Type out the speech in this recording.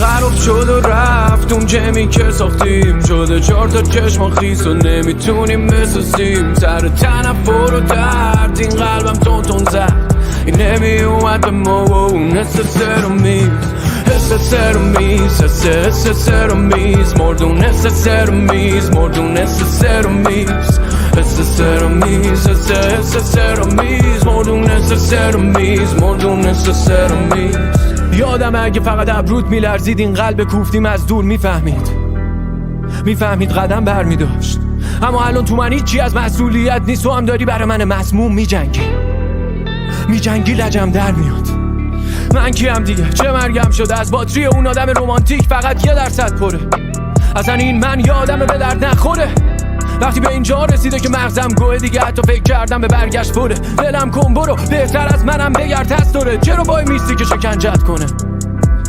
خراب شد و رفت اون جمعی که ساختیم، شده 4 تا چشم خیس و نمیتونیم بسازیم. سر تنفر و درد این قلبم تون زد، این نمی اومد به ما و اون حس سرمیز، حس سرمیز، حس سرمیز، مردون حس سرمیز، مردون حس سرمیز، حس سرمیز، حس سرمیز، مردون حس سرمیز، مردون حس سرمیز. یادم اگه فقط ابرود میلرزید این قلب کوفتیم از دور میفهمید قدم بر میداشت. اما الان تو من هیچی از مسئولیت نیست و هم داری برای من مسموم میجنگی لجم در میاد. من کیم دیگه؟ چه مرگم شده از باتری اون آدم رومانتیک فقط 1% پره. اصلا این من یه آدم به درد نخوره. وقتی به اینجا رسیده که مغزم گوه دیگه حتی فکر کردم به برگشت پره. دلم کن برو بهتر از منم بگرد هست داره، چرا وای میستی که شکنجت کنه؟